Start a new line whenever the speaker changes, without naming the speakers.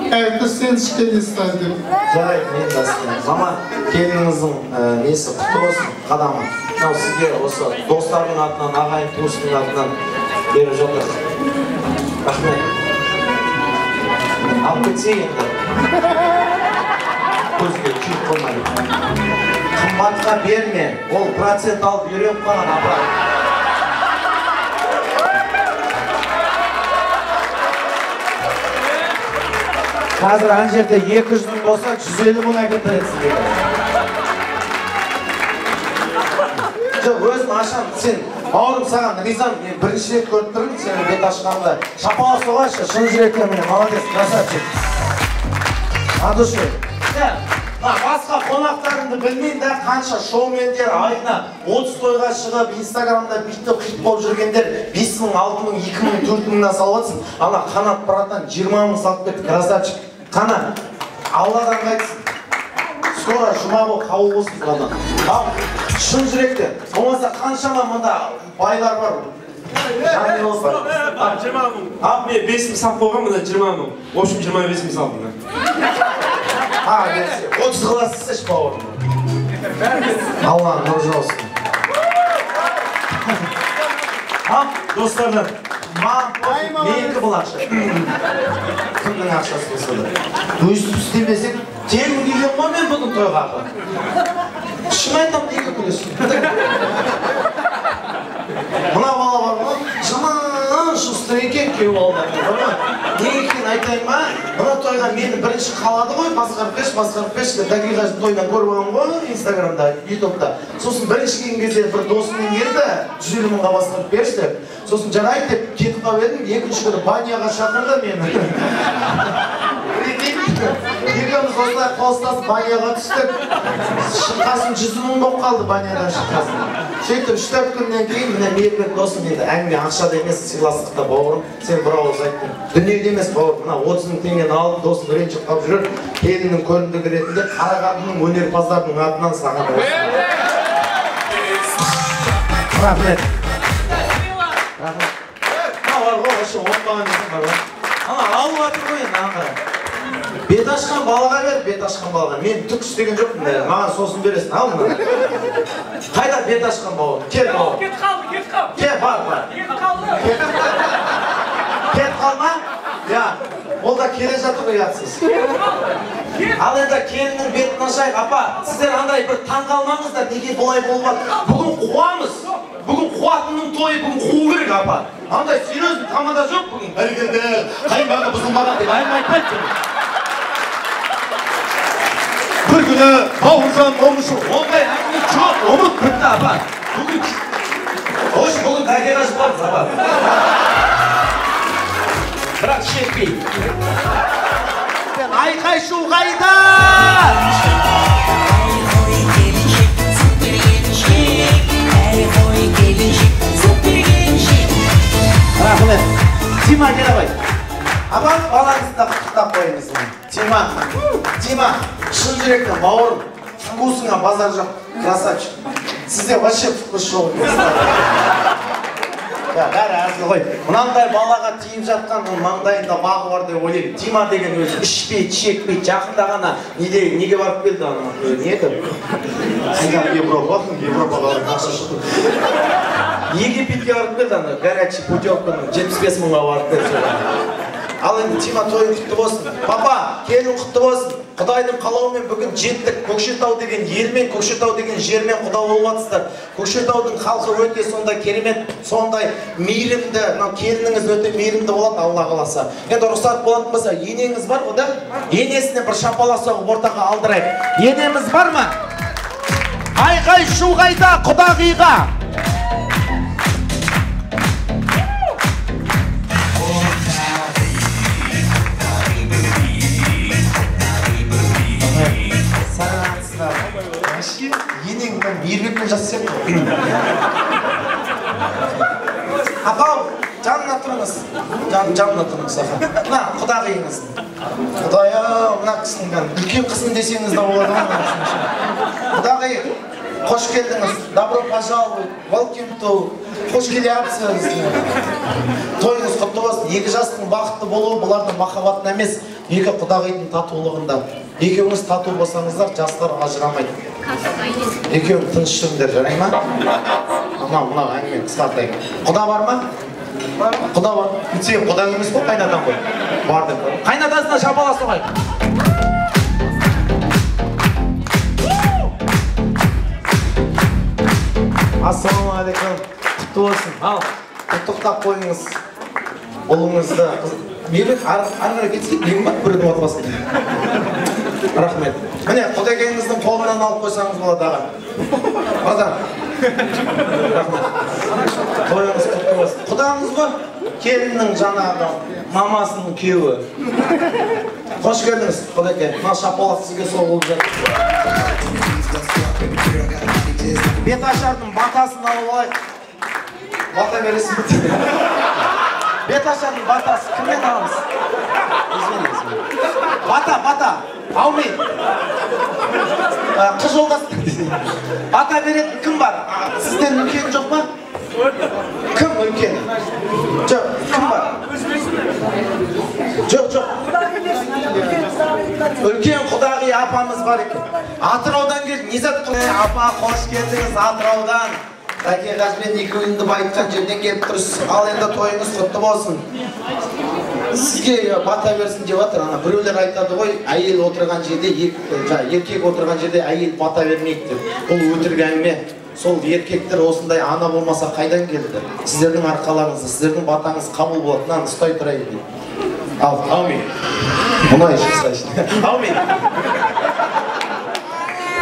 Әйтті сен ішкен естен деп.
Жарайды, мен дастым. Мама, келініңіздің несі құтты болсын, қадамы. Мынау сізге осы достардың атынан, ағайын туыстың атынан беріп жатыр. Рахмет. Алып кетсе енді. Көзге күйіп қоймайды. Қымбатқа берме, ол процент алып үйреніп қалған апа. Қазір ан жерде 200 мың болса, 150 мың әкетіреді сізге. Жоқ, өзім ашам, сен бауырым саған ризам, мен бірінші рет көріп тұрмын, сені бет ашқанымда. Шапалақ соғашы, шын жүректен мені, молодец, красавчик. Адушы. Басқа қонақтарымды білмеймін да, қанша шоумендер айына 30 тойға шығып, инстаграмда бүйтіп хит болып жүргендер 5 мың, 6 мың, 2 мың, 4 мыңнан салыватсың. Ана Қанат братан 20 мың салып кетті, красавчик. Қана, Алладан қайтсын. Скоро жұма болып қабыл болсын братан. Ал, шын жүректе, болмаса қаншама мұнда байлар бар. Жанды болсын бар.
20 мың. Ал, мен 5 мың салып қойған, мұнда 20 мың. В общем, 25 мың салдым.
30 қыласыз еш бауырым. Алланың нұры жаусын.
Достардан.
Менікі бұл ақша. Кімнің ақшасы болса да. Өйстіп істемесек, тегін келген ғой мен бұның тойға ақы. Шын айтам, неге күлесің? Мына бала бар ғой, жаман шұстыр екен кеу балдар. Не екен айтайын ма? Мына тойға мені бірінші қалады ғой, басқарып пеш, дәкиғашын тойдан көріп алам ғой, инстаграмда, ютубта. Сосын бірінші келген кезде бір досыммен келді, 150 мыңға басқарып пеш деп. Сосын жарайды деп кетіп қалып едім, екінші күні баняға шақырды мені. Екеуміз осылай қол баняға түстік. Шыққасын 100 мың болып қалды банядан шыққасын. Сөйтіп 3-4 күннен кейін міне мейірбек досым енді әңгіме ақшада емес, сыйластықта бауырым, сен бір ауыз айттың. Дүниеде емес бауырым, мына 30 мың теңгені алып, досым ренжіп қалып жүрер, келіннің көрімдігі ретінде Қарағандының өнерпаздарының атынан саған осылай. Рахмет. Бар ғой, осы оңбаған екен бар ғой. Ана, алып атыр ғой енді аңғара. Бет ашқан балаға бер, бет ашқан балаға. Мен түк істеген жоқпын, маған сосын бересің, ал мұны. Қайда бет ашқан бауыр? Кет бауыр.
Кет қалды.
Кет, бар.
Кет қалды.
Кет қалма? Я, ол да келе жатыр ғой ятсыз. Ал енді келінің бетін ашайық, апа, сіздер андай бір таң қалмаңыздар, неге бұлай болып. Бүгін қуамыз. Бүгін қуатының тойы, бүгін қуу керек, апа. Андай серьезный тамада жоқ бүгін. Бәргелді, қайынбағы бұзылмаған деп айтпайды. Bir günü Baurzan olmuşum. Onday әңгіме жоқ, ұмыт бітті апа. Бүгін дәкеғаш барыз апа. Бірақ шетпей. Айқай шу қайда! Рахмет. Тима келабай. Апа, балаңызды да құттықтап қойыңыз. Тима, шын жүректен бауырым, вкусыңа базар жоқ, красавчик. Сізде вообще вкус жоқ. Бәрі әзіл ғой. Мұнандай балаға тиіп жатқан маңдайында бағы бар деп ойлаймын. Тима деген өзі ішпей, чекпей, жақында ғана неге барып келді ана? Не еді? Сізden Европаға ақша шықты. Египетке барып келді ана, горячий путевканың 75 мыңға барып келді. Ал енді Тима тойын құтты болсын. Папа, келін құтты болсын. Құдайдың қалауымен бүгін жеттік. Көкшетау деген елмен, Көкшетау деген жермен құда болып атсыздар. Көкшетаудың халқы өте сондай керемет, сондай мейірімді, келініңіз өте мейірімді болады, Алла қаласа. Енді рұқсат болатын болса, енеңіз бар ғой да? Енесіне бір шапалақ соғып ортаға алдырайық. Енеміз бар ма? Айқай шу қайда құдағиға. Енеңмен мейірбекпен жасасың ғой. Апау, жанына тұрыңыз. Жанына тұрыңыз, аға. Мына, құдағиыңыз. Құдайы, мына кісінің үлкен қысым десеңіз да болады ғой. Құдағи, қош келдіңіз. Добро пожаловать. Welcome to Қош келіпсіз. Тойыңыз құтты болсын. Екі жастың бақытты болуы бұлардың махаббатында емес, екі құдағидың татулығында. Екеуіңіз тату болсаңыздар, жастар ажырамайды. Екеуің тыныш жүріңдер, жарай ма? Мына әңгіме қысқартайын. Құда бар ма? Құда бар. Сен құдаң емес қой, қайнатаң ғой. Бар деп. Қайнатасына шапалас соғайық. Ассалаумағалейкум. Құтты болсын. Ал, құттықтап қойыңыз. Ұлыңызды. Мейлі, ары кетсек, ең бар, бірдің отбасын. Рахмет. Міне, құдекеңіздің қолынан алып қойсаңыз болады аға. Базар. Рахмет. Тойыңыз құтты болсын. Құдаңыз ғой, келіннің жаңағы мамасының күйеуі. Қош келдіңіз, құдеке. Мына шапалақ сізге соғылып жатыр. Бет ашардың батасын алып алайық. Бата бересің бе? Бет ашардың батасы кіммен аламыз? Извините. Бата. Аумен. Қыз жолдастың. Бата беретін кім бар? Сізден үлкен жоқ па? Кім үлкен? Жоқ, кім бар? Жоқ. Үлкен құдағи апамыз бар екен. Атыраудан келді. Низат құдай апа, қош келдіңіз Атыраудан. Әке қажбен екеуіңді байытқан жерден келіп тұрсыз. Ал енді тойыңыз құтты болсын. Сізге бата берсін деп жатыр. Біреулер айтады ғой, әйел отырған жерде, еркек отырған жерде әйел бата бермейді деп. Бұл өтірік әңгіме. Сол еркектер осындай ана болмаса қайдан келді? Сіздердің арқаларыңызды, сіздердің батаңыз қабыл болатынын ұстай тұрайын дейді. Ал, аумин. Мұнай ішін. Аумин.